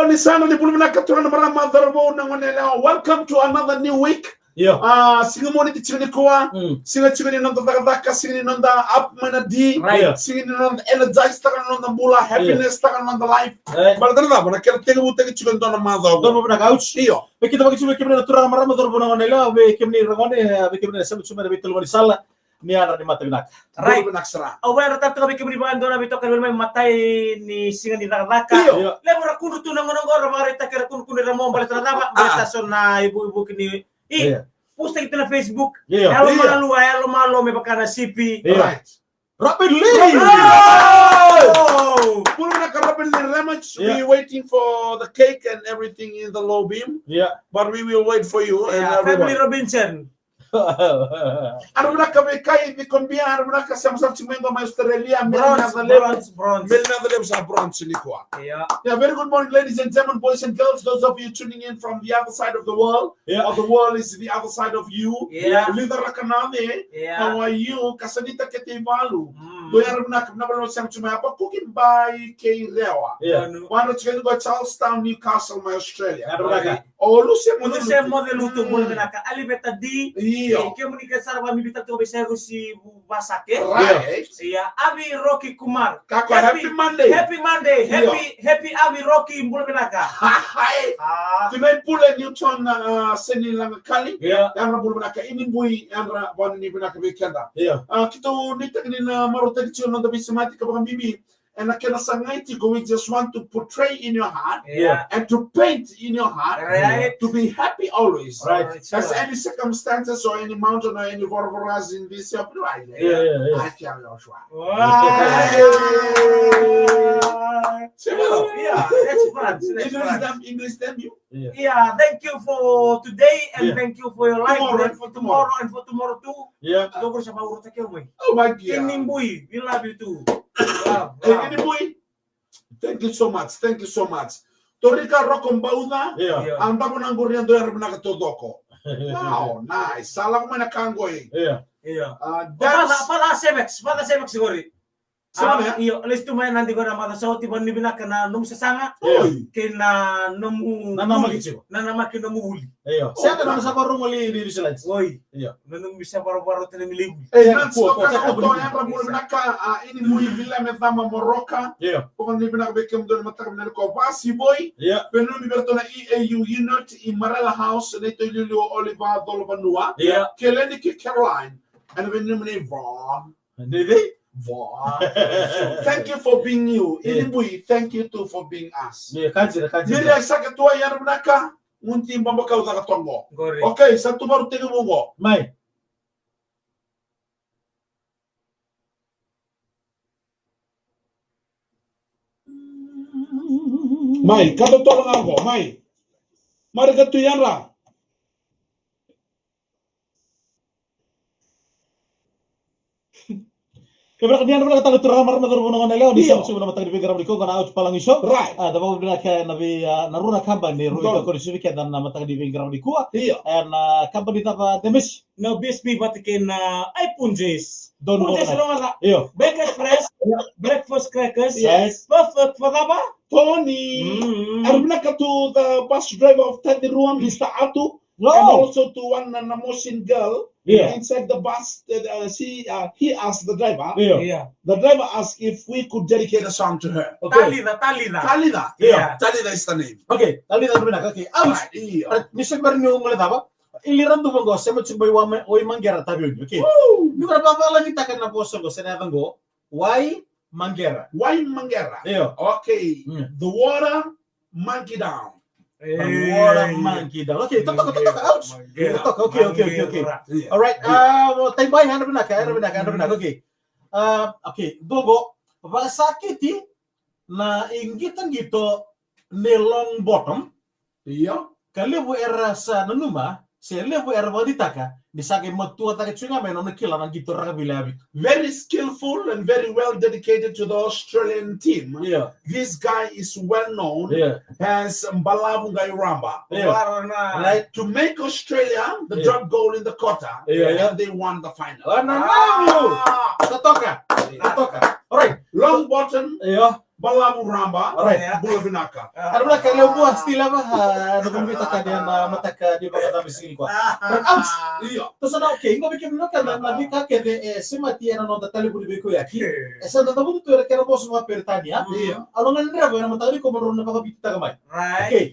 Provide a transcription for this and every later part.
ni sana ni bulmina katurana marama darbo na ngonela. Welcome to another new week. Yeah. Singa moni ti chini kwa, singa chini nonda daka, singa nonda up mana di, singa nonda energize taka nonda bula, happiness taka nonda life. Baladana bona kera tega butega chini nonda madha. Dorbo bina couch. Iyo. Kita bagi cuma kemana turang marama dorbo na ngonela, be kemani rangone, be kemani sebut cuma be telur sala. Ni ana ni mata binak. Right. Naksara. Aware tatto kami kemani bahan dona bito kan may matai ni singa ni raka. Lebora kuno tu nangoro marita kera kuno ramon balik terdapat berita sona ibu-ibu kini. Posta kita na Facebook. Halo malu may baka na CP. Right. Rapidly. We're waiting for the cake and everything in the low beam. Yeah. But we will wait for you. Family Robinson. Aruna kami kai di kombia aruna ka samsam cimendo ma Australia bronze ni kwa. Yeah, very good morning ladies and gentlemen, boys and girls, those of you tuning in from the other side of the world. Or the world is the other side of you. Linda rakaname. How are you? Kasanita kete malu. Do aruna na balo sam cuma apa cooking by K Rewa. One of you go Charlestown, Newcastle, my Australia. Oh, Lucia model utu boleh benaka alibeta di komunikasi sarwa mi bita to bisa rusi basake. Right. Iya, Abi Rocky Kumar. Happy Monday. Happy Abi Rocky boleh benaka. Hai. Tunai pula Newton seni lang kali. Yang boleh benaka ini bui yang wan ni benaka weekenda. Kita nita ni na marota kecil nonton bisa mati kabang bibi. And I can we just want to portray in your heart and to paint in your heart to be happy always. Right. As any circumstances or any mountain or any vorvoras in this life. I can English them you. Yeah, thank you for today and thank you for your life for tomorrow and for tomorrow too. Yeah. Oh my God. We love you too. Thank you so much. Thank you so much. Torika Rokombauda. Andamo nanguriando erbenaka todoko. Wow, nice. Salah ko mana kanggoy. Pada Semex siguri. Iyo, listu may nanti ko na mata sa tiban ni binaka na nung sasanga. Kina nung nanamaki na muhuli. Siya na sa parong mali di sila. Oy. Nung bisa baro-baro tinamili. Ini muy villa me dama Morocco. Kung ni binaka bekem doon matakam na ko basi boy. Pero ni berto na EAU unit in Marella House dito Lulu Oliver Dolobanua. Keleni ki Caroline. And when you name Vaughn. Wow. Thank you for being you. Inibui, thank you too for being us. Jadi sa ketua yang menaka ngunti mbaka uta katongo. Okay, satu baru tega mongo. Mai. Mai, kato tolong ako, Mai. Mari ketu yang ra. Keberak dia nak kata turang marah matur bunga nelo di sama nama tadi pikiran mereka karena aku palang iso. Right. Dapat bilang kayak nabi naruna kamban ni rugi kau disini kayak dan nama tadi pikiran mereka. And kamban itu apa demis? No BSB batikin iPhone J's. Don't know. Punjes lo masa. Iyo. Breakfast fresh. Breakfast crackers. Yes. Perfect for apa? Tony. Arbinaka to the bus driver of Teddy Ruan, Mr. Atu. No. And also to one Namosin girl inside the bus. He asked the driver. The driver asked if we could dedicate a song to her. Okay. Talida. Talida is the name. Okay. Talida benar. Okay. Misal baru ni umur apa? Iliran tu banggo. Saya macam bawa oi manggera tabi. Okay. Ni berapa lagi takkan nak poso go. Saya banggo. Why manggera? Why manggera? Okay. The water monkey down. Water monkey down. Okay, tok. Ouch. Okay. Alright. Tay bay hanap na ka. Okay. Okay, dogo. Pag sakit na inggitan gito ni long bottom. Kalibu era sa nanuma, si lebu era waditaka, disake matua tarik sunga meno nakila nang gito rakabilabi. Very skillful and very well dedicated to the Australian team. This guy is well known as Mbalabungai Ramba. Right, to make Australia the drop goal in the quarter, and they won the final. Katoka. Alright. Long bottom. balamu ramba, Alright. bula binaka. Ano na kaya buwan stila ba nagumita ka diyan na mataka di ba kada misili ko. But outs. Iya. To sana okay, ngo bikin no kana na bika ke semati ana no tatali buli biko yaki. Esa da butu to kera boss ma pertania. Iya. Ano nga ndra ba na matali ko maron na baka bita ka mai. Right. Okay.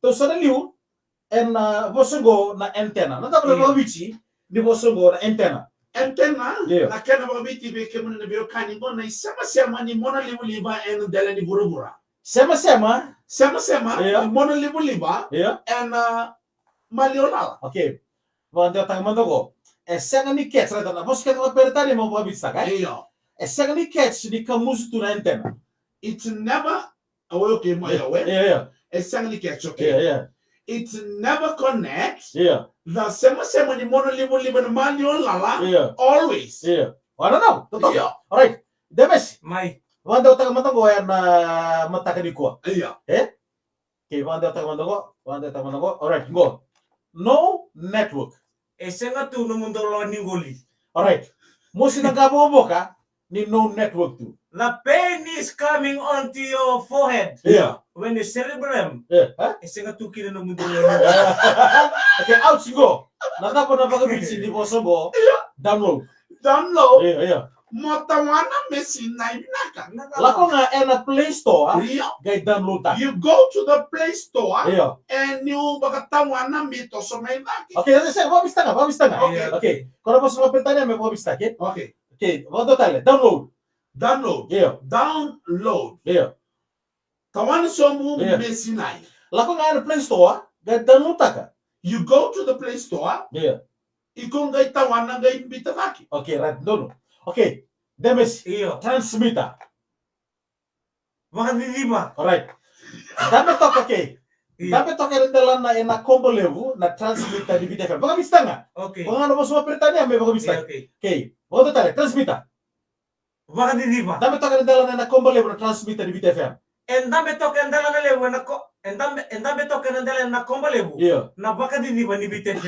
To sana liu en bosungo na antena. Na tabla ba bici di bosungo na antena. Antena, Yeah. na kena baka biti beke muna na biro kani mo na sama ni mona liba en dala ni bura. Sama ni Yeah. mona liba Yeah. en malionala. Okay. Vande tang mandogo. Esa ni catch rada na boska ka pertania mo ba bisa ka. Iya. Esa ni catch di kamus tu na antena. It's never okay, my way. Yeah. It's ni catch okay. Yeah. It's never connect. Yeah. The sama ni mona liba na malionala. Yeah. Always. Yeah. I don't know. Totoo. Yeah. Alright. Demes. Mai. Vande tang mandogo yan na mataka di ko. Iya. Okay, vande tang mandogo. Alright, go. No network. Esenga tu no mundo lo ningoli. Alright. Musi nagabo ka ni no network tu. The pain is coming onto your forehead. Yeah. When you cerebrum. Yeah. Huh? Esenga tu kina no mundo lo ningoli. Okay, out you go. Nada po na pagabitsi di boso mo. Download. Download. Yeah. Motawana mesi na ibinaka. Lako nga na Play Store, Iya. gay download ta. You go to the Play Store Yeah. and you bagatawan mito so may naki. Okay, kasi mabista nga. Okay. Okay. Kung po sa mapintanya may mabista, okay? Okay. Okay, wado tale. Download. Download. Yeah. Download. Yeah. Tawan so mu Yeah. mesi na. Lako nga na Play Store, gay download ta ka. You go to the Play Store, Yeah. ikong gay tawan na gay bitaki. Okay, right. No. Okay. Demes, Iyo. transmitter. Mga niliba. Alright. Dame to okay. Iyo. Dame to kaya dalan na combo level na transmitter di BTFM. Baka bista nga. Okay. Kung ano mo sa mapintanya, may baka bista. Okay. Okay. Wado tale. Transmitter. Mga niliba. Dame to kaya dalan na combo level na transmitter di BTFM. Endame to kaya ndala na lewo na ko. Endame to kaya ndala na komba lewo. Yeah. Na baka niliba ni bitete.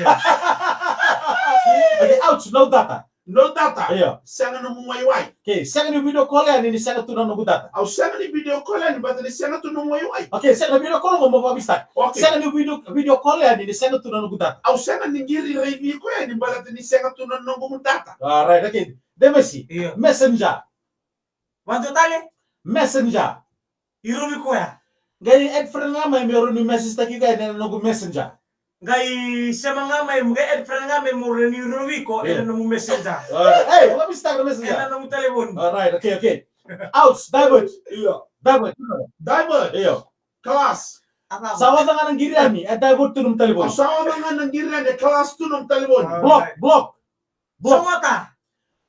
Okay, ouch, no data. No data. Yeah. Sanga no mu wai. Okay, sanga ni video call ya ni sanga tu na no data. Au sanga ni video call ni batani sanga tu no wai. Okay, sanga video call mo mabista. Okay. Sanga ni video call ya ni sanga tu na no data. Au sanga ni ngiri review ko ni batani sanga tu no mu data. Alright, okay. Demesi. Iyo. Messenger. Wanto tale? Messenger. Irobi ko ya. Gay ed friend nga may meron ni message taki kay na no messenger. Gai sama nga may mga friend nga may mo ni Irobi ko Yeah. ena no mo messenger. Hey, what is that messenger? Ena no mo telepon. Alright, okay. Outs, David. Iya. David. Diamond. Iyo. Class. Sawa nga ng girian ni, at David tunong Au telepon. sawa nga nang gira ni class tu no telefon. Block. Sawata.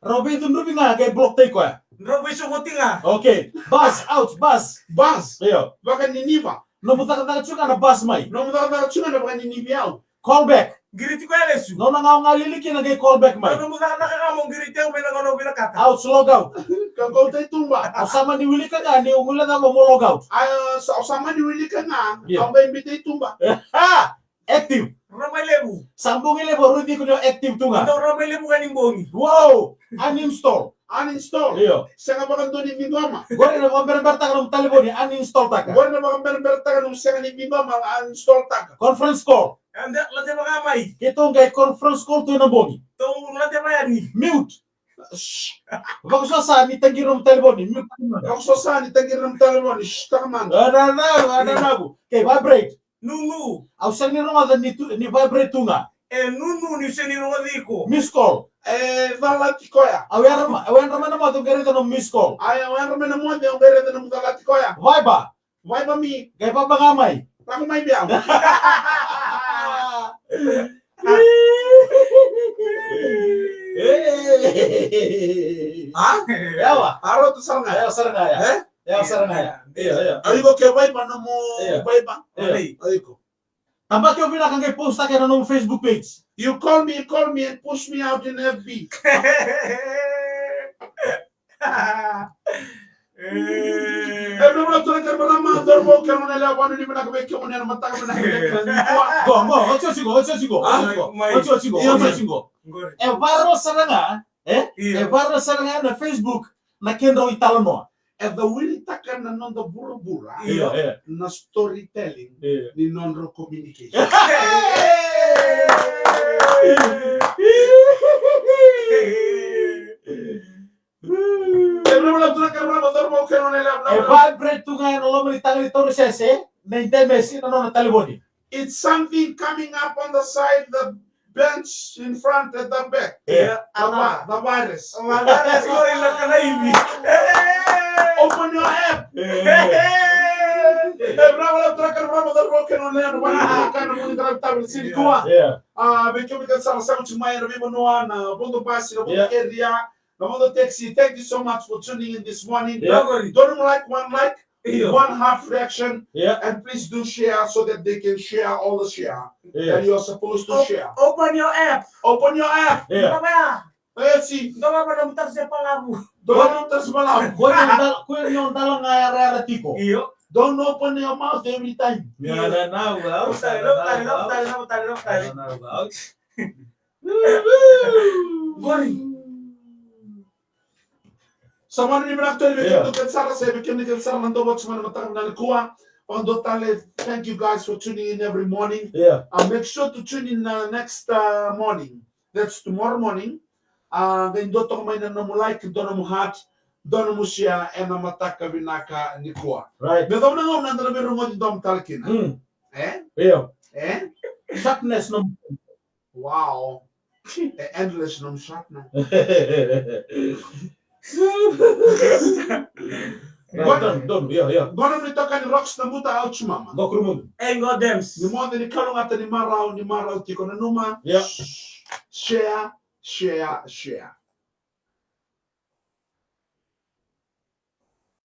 Robin tunong nga kay block tay ko. Robi sungoti nga. Okay. Buzz, outs, buzz. Bas. Iyo. Baka ni niva. No buta ka tsuka na buzz mai. No mu da chunga na baka ni niviao. Call back. Giriti ko ya lesu. No nga liliki na kay call back mai. Ano mo na nakakamong giriti ang pinagano pinakata. Outs, log out. Ka go tay tumba. Osama ni Willy ka nga, ni ungula na mo log out. Sa sama ni wili ka nga. Yeah. Ang ba imbitay tumba. Ha! Active. Ramay lebu. Sambung ile bo hindi ko nyo active tu nga. Ito ramay lebu kaning bongi. Wow! Uninstall. Uninstall. Iyo. Sanga baka doon ni Bingoma. Gore na mo berberta ka ng telepon ni uninstall ta ka. Buwan na baka berberta ka nung sanga ni Bingoma uninstall ta ka. Conference call. Anda late makamay. Itong kay conference call tu na bongi. Tong late mayani. Mute. Bago sa ni tangiro ng telepon ni mute. Ako so saan itagir ng telefon. Shh, takaman. Ana na. Okay, vibrate. Nunu. Aw sang ni nga ni vibrate tu nga. Nunu ni seniro ngadiko. Miss call. Valati koya. Awan naman mo itong ganito ng miss call. Ay, ang naman mo, yung bere na ng valati koya. Viber. Why ba mi? Kay papangamay. Ako may biyaw. Ha? Yawa. Araw to sarang Ayaw sarangaya. Eh? Ayaw sarangaya. Iya. Ay ko kay bay pa na mo Yeah. bay ba? Ay. Ay ko. Tambak yung pinakang kay post na kaya ng Facebook page. You call me and push me out in FB. Everyone to the camera man, they're walking on the level, and even like a on the Mataka. Go. Ocho sigo. E viral saranga. E viral saranga na Facebook na kendo italo mo. at the willy takan na non the bura-bura na storytelling ni non communication. It's something coming up on the side, the bench in front at the back. The virus. Open your app. Thank you so much for tuning in this morning. Don't like one like, one half reaction, and please do share so that they can share all the share that you are supposed to share. Open your app. Open your app. Let's see. Não vai para montar se palabu. Don't Don't open your mouth every time. Someone in thank you guys for tuning in every morning. Make sure to tune in next morning. That's tomorrow morning. Then don't may na mo like, don't mo heart, don't mo share, and na mataka binaka ni kuha. Right. Beto na ngom nandang biro mo dito talkin. Sharpness no. Wow. Endless no sharpness. Gonna be talking rocks na muta out mama. Engo dems. Ni mo ni kalong ata ni maraw tiko na numa. Share.